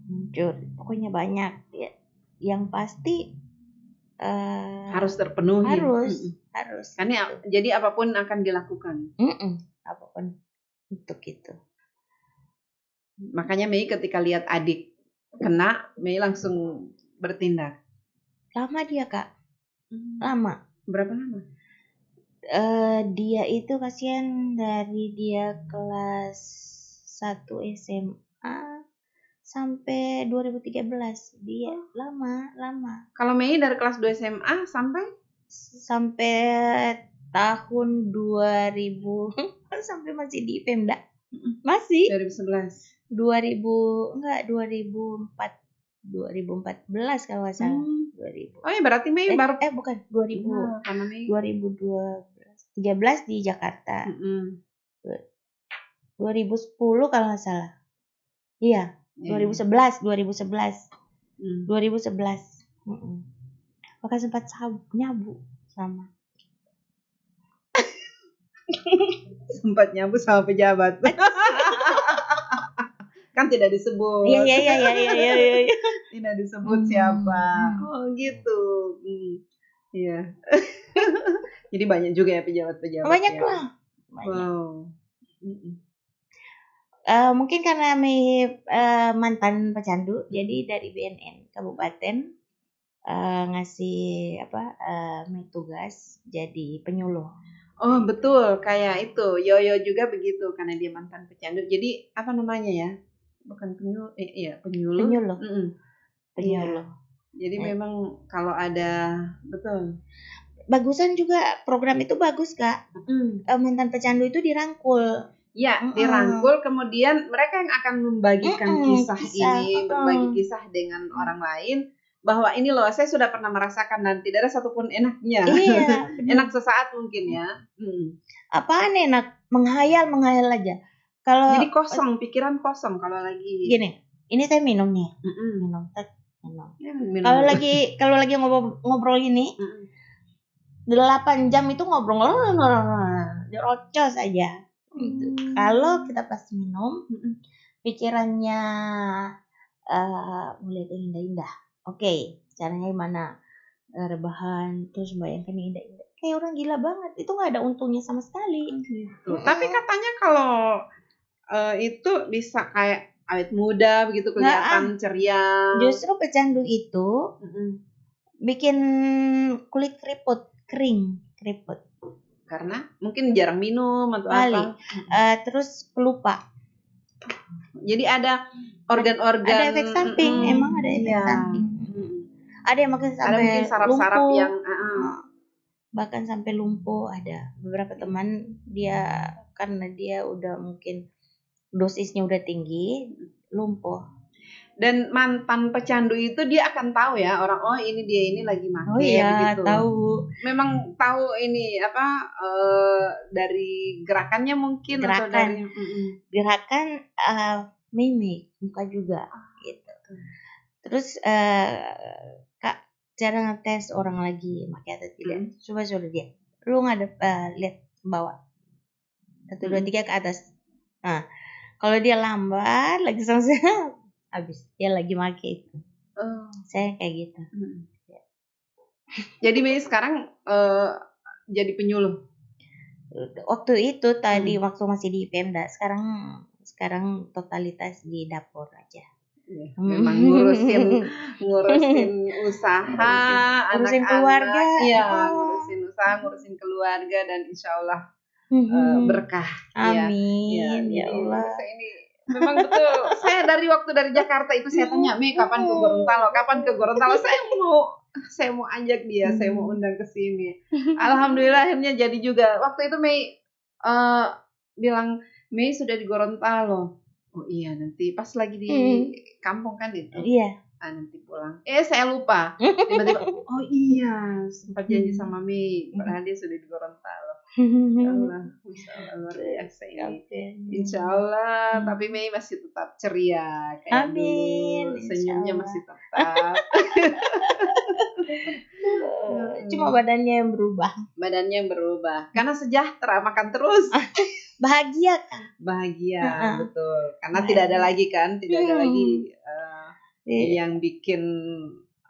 Mencuri, pokoknya banyak. Ya. Yang pasti harus terpenuhi. Harus. Karena jadi apapun akan dilakukan. Apapun untuk itu. Makanya Mei ketika lihat adik kena, Mei langsung bertindak. Lama dia, Kak. Lama. Berapa lama? Dia itu kasihan dari dia kelas 1 SMA sampai 2013. Dia lama. Kalau Mei dari kelas 2 SMA sampai tahun 2000 sampai masih di Pemda. Masih 2011. 2014 kalau nggak salah. 2000. Oh ya, berarti Mei baru bukan 2000. Karena Mei 2013 di Jakarta. 2010 kalau nggak salah. Iya, 2011. 2011. Maka sempat nyabu sama. Sempat nyabu sama pejabat. Kan tidak disebut. Iya. Tidak disebut siapa. Oh gitu. Iya. Jadi banyak juga ya pejabat-pejabat. Banyak lah. Wow. Mungkin karena mantan pecandu, jadi dari BNN Kabupaten ngasih tugas jadi penyuluh. Oh betul, kayak itu Yoyo juga begitu karena dia mantan pecandu. Jadi apa namanya ya? Bukan penyuluh, penyuluh. Penyuluh. Jadi memang kalau ada betul. Bagusan juga program itu bagus, Kak. Mantan pecandu itu dirangkul. Ya, dirangkul, kemudian mereka yang akan membagikan kisah ini, berbagi kisah dengan orang lain, bahwa ini loh, saya sudah pernah merasakan dan tidak ada satupun enaknya. Iya, enak sesaat mungkin ya. Apaan enak? Menghayal aja. Jadi kosong, pikiran kosong kalau lagi. Gini, ini saya minum nih. Minum. Kalau lagi ngobrol gini, 8 jam itu ngobrol, dirocos aja. Gitu. Kalau kita pas minum, pikirannya mulai indah-indah. Oke, caranya gimana? Rebahan, terus bayangkan indah-indah. Kayak orang gila banget. Itu nggak ada untungnya sama sekali. Gitu. Tapi katanya kalau itu bisa kayak awet muda begitu, kelihatan ceria. Justru pecandu itu bikin kulit kering. Karena mungkin jarang minum atau apa. Terus pelupa. Jadi ada organ-organ. Ada efek samping, emang ada efek samping. Ada yang makin sampai saraf-saraf yang bahkan sampai lumpuh. Ada beberapa teman dia karena dia udah mungkin dosisnya udah tinggi, lumpuh. Dan mantan pecandu itu dia akan tahu ya orang, oh ini dia ini lagi make. Oh iya, begitu. Tahu. Memang tahu ini apa dari gerakannya mungkin atau dari gerakan mimik muka juga gitu. Terus Kak, cara ngetes orang lagi make atau tidak, coba suruh dia. Lu ngadep lihat ke bawah. 1 2 3 ke atas. Nah, kalau dia lambat lagi sama habis dia lagi make itu. Saya kayak gitu. Jadi Mei sekarang jadi penyuluh. Waktu itu tadi waktu masih di Pemda, sekarang sekarang totalitas di dapur aja. Ya, memang ngurusin usaha, ngurusin anak-anak, keluarga, ngurusin usaha, ngurusin keluarga, dan insya Allah berkah. Amin, ya Allah. Saya ini memang betul. Saya dari Jakarta itu saya tanya, kapan ke Gorontalo? Saya mau ajak dia, saya mau undang ke sini. Alhamdulillah akhirnya jadi juga. Waktu itu Mei bilang, Mei sudah di Gorontalo. Oh iya, nanti pas lagi di kampung kan itu. Iya. Nanti pulang. Saya lupa. Tiba-tiba, oh iya, sempat janji sama Mei. Padahal dia sudah di Gorontalo. Ya Allah, Insya Allah luar biasa ini. Insya Allah, tapi Mei masih tetap ceria kayak dulu. Senyumnya masih tetap. Cuma badannya yang berubah. Karena sejahtera, makan terus. Bahagia kan? Bahagia, betul. Karena tidak ada lagi yang bikin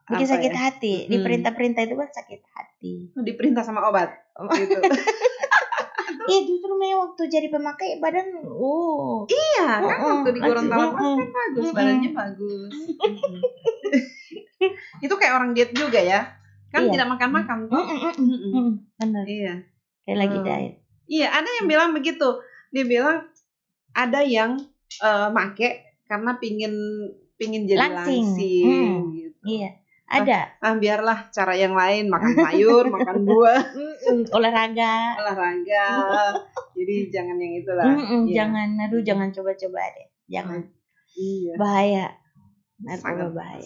sakit hati. Diperintah-perintah itu kan sakit hati. Diperintah sama obat. Gitu. Iya, justru waktu jadi pemakai badan, iya kan waktu di Gorontalo kan bagus, badannya bagus. Itu kayak orang diet juga ya, kan tidak makan-makan tuh. Benar. Iya. Kayak lagi diet. Iya, ada yang bilang begitu. Dia bilang ada yang make karena pingin jadi langsing gitu. Iya. Ada. Biarlah cara yang lain, makan sayur, makan buah, olahraga. Jadi jangan yang itulah. Jangan coba-coba deh. Jangan. Iya. Bahaya.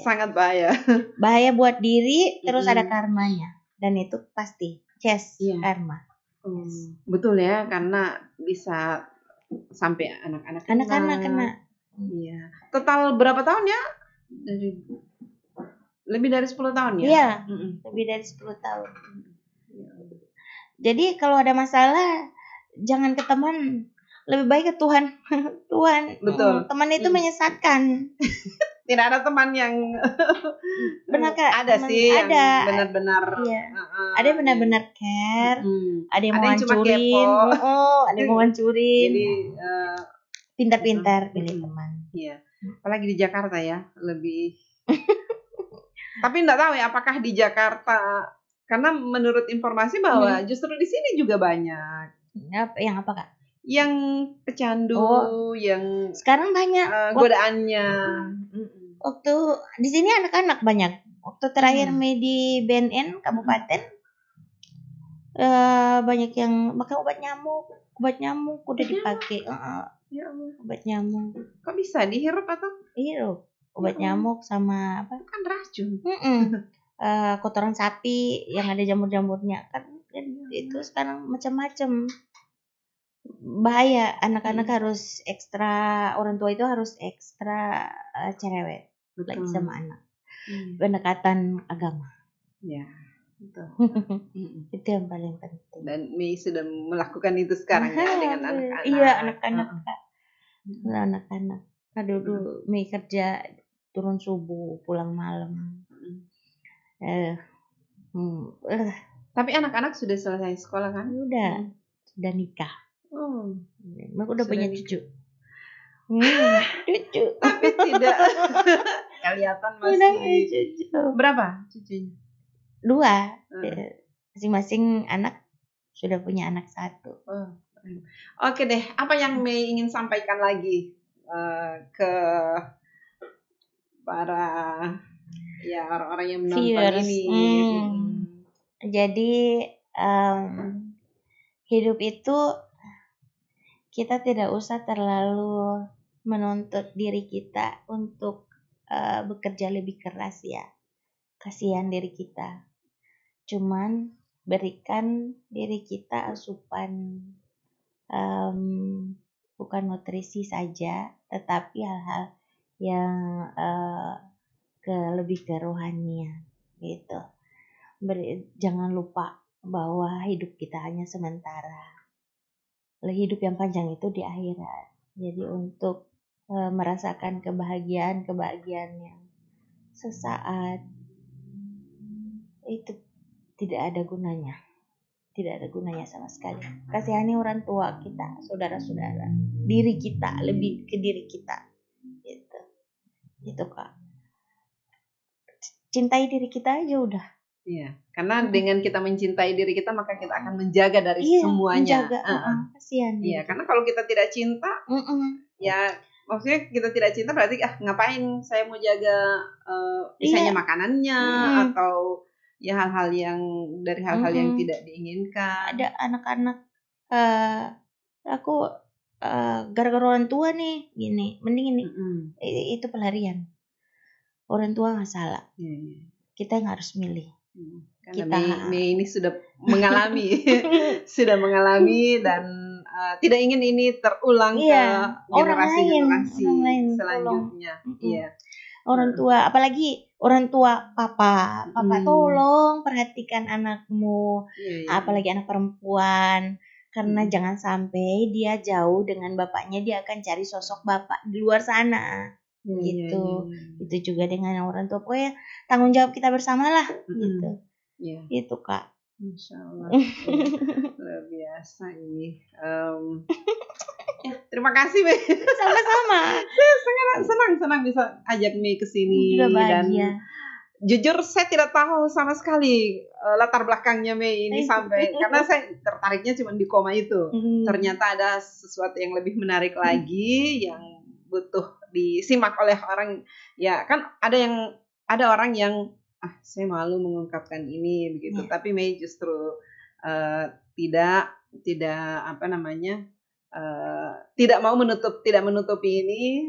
Sangat bahaya. Bahaya buat diri, terus ada karmanya. Dan itu pasti karma. Betul ya, karena bisa sampai anak-anak kena. Iya. Total berapa tahun ya? Lebih dari 10 tahun ya? Iya, lebih dari 10 tahun. Jadi kalau ada masalah, jangan ke teman, lebih baik ke Tuhan. Betul. Teman itu menyesatkan. Tidak ada teman yang benar kan? Ada sih yang benar-benar. Iya. Ada yang benar-benar care. Ada yang mau hancurin. Ada yang mau hancurin. Jadi pintar-pintar pilih teman. Iya. Apalagi di Jakarta ya, lebih. Tapi enggak tahu ya apakah di Jakarta, karena menurut informasi bahwa justru di sini juga banyak. Yang apa Kak? Yang pecandu, yang sekarang banyak godaannya. Waktu di sini anak-anak banyak. Waktu terakhir Mei di BNN Kabupaten, banyak yang makan obat nyamuk udah dipakai. Ya Allah. Obat nyamuk. Kok bisa dihirup atau? Hirup. Obat nyamuk sama apa? Bukan racun. Kotoran sapi yang ada jamur-jamurnya kan itu sekarang macam-macam. Bahaya, anak-anak harus ekstra, orang tua itu harus ekstra cerewet lagi sama anak. Pendekatan agama. Ya, betul. Itu yang paling penting. Dan Mei sudah melakukan itu sekarang ya dengan anak-anak. Iya, anak-anak. Dulu Mei kerja turun subuh, pulang malam. Tapi anak-anak sudah selesai sekolah kan? Sudah nikah. Aku udah punya cucu. Cucu. Tapi tidak kelihatan masih. Berapa cucunya? 2. Masing-masing anak sudah punya anak 1. Oke deh, apa yang Mei ingin sampaikan lagi ke para orang-orang yang menonton ini? Jadi hidup itu kita tidak usah terlalu menuntut diri kita untuk bekerja lebih keras ya. Kasihan diri kita. Cuman berikan diri kita asupan bukan nutrisi saja, tetapi hal-hal yang lebih ke rohanian gitu. Jangan lupa bahwa hidup kita hanya sementara. Hidup yang panjang itu di akhirat. Jadi untuk merasakan kebahagiaan yang sesaat itu tidak ada gunanya. tidak ada gunanya sama sekali. Kasihani orang tua kita, saudara-saudara, diri kita, lebih ke diri kita. Gitu Kak. Cintai diri kita aja udah. Iya, karena dengan kita mencintai diri kita maka kita akan menjaga dari semuanya. Menjaga, kasihan. Iya, karena kalau kita tidak cinta, ya maksudnya kita tidak cinta berarti ngapain saya mau jaga misalnya makanannya atau ya hal-hal yang dari hal-hal yang tidak diinginkan. Ada anak-anak aku gara-gara orang tua nih gini, mending ini itu pelarian. Orang tua nggak salah. Kita yang harus milih. Karena Mei ini sudah mengalami dan tidak ingin ini terulang ke generasi selanjutnya. Orang tua, apalagi orang tua papa tolong perhatikan anakmu, apalagi anak perempuan, karena jangan sampai dia jauh dengan bapaknya, dia akan cari sosok bapak di luar sana. Gitu. Itu juga dengan orang tua, pokoknya tanggung jawab kita bersama lah. Gitu. Itu Kak. Insya Allah. Luar biasa ini. Terima kasih Mei. Sama-sama. Saya senang bisa ajak Mei ke sini dan jujur saya tidak tahu sama sekali latar belakangnya Mei ini sampai karena saya tertariknya cuma di koma itu. Ternyata ada sesuatu yang lebih menarik lagi yang butuh disimak oleh orang. Ya kan ada orang yang saya malu mengungkapkan ini begitu, tapi Mei justru tidak tidak mau menutupi ini,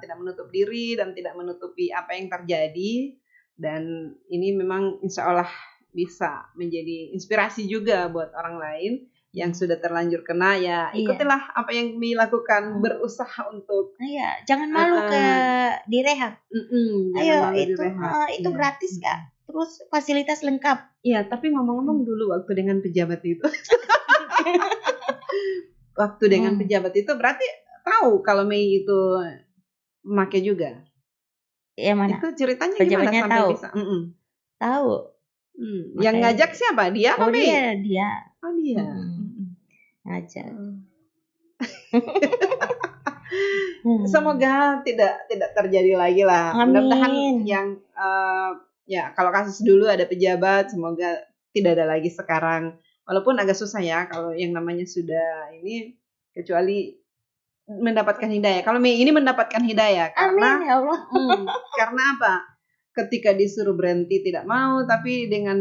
tidak menutup diri dan tidak menutupi apa yang terjadi, dan ini memang insya Allah bisa menjadi inspirasi juga buat orang lain yang sudah terlanjur kena, ya ikutilah apa yang Mei lakukan, berusaha untuk jangan malu ke direhab. Ayo itu gratis Kak, terus fasilitas lengkap. Iya, tapi ngomong-ngomong dulu waktu dengan pejabat itu berarti tahu kalau Mei itu memakai juga. Ya mana? Itu ceritanya pejabatnya gimana sampai tahu. Bisa? Tahu. Yang ngajak siapa? Dia atau Mei? Dia. Oh dia. Ngajak. Semoga tidak terjadi lagi lah. Mudah-mudahan yang kalau kasus dulu ada pejabat, semoga tidak ada lagi sekarang. Walaupun agak susah ya kalau yang namanya sudah ini, kecuali mendapatkan hidayah. Kalau Mei ini mendapatkan hidayah karena amin ya Allah. Karena apa? Ketika disuruh berhenti tidak mau, tapi dengan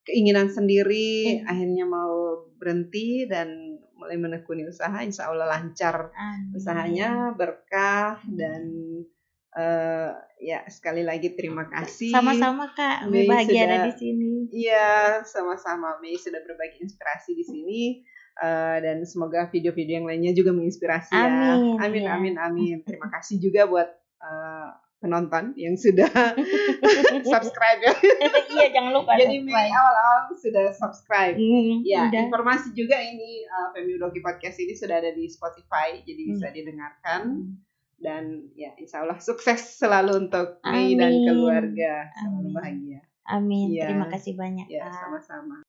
keinginan sendiri akhirnya mau berhenti dan mulai menekuni usaha. Insya Allah lancar usahanya, berkah, dan sekali lagi terima kasih. Sama-sama Kak, Mei bahagia ada di sini. Iya, sama-sama. Mei sudah berbagi inspirasi di sini, dan semoga video-video yang lainnya juga menginspirasi ya. Amin. Terima kasih juga buat penonton yang sudah subscribe ya. Iya, jangan lupa. Jadi Mei awal-awal sudah subscribe. Informasi juga ini Femi Udoki Podcast ini sudah ada di Spotify, jadi bisa didengarkan. Dan ya insya Allah sukses selalu untuk Mei dan keluarga, selalu bahagia. Amin. Terima kasih banyak. Ya, sama-sama.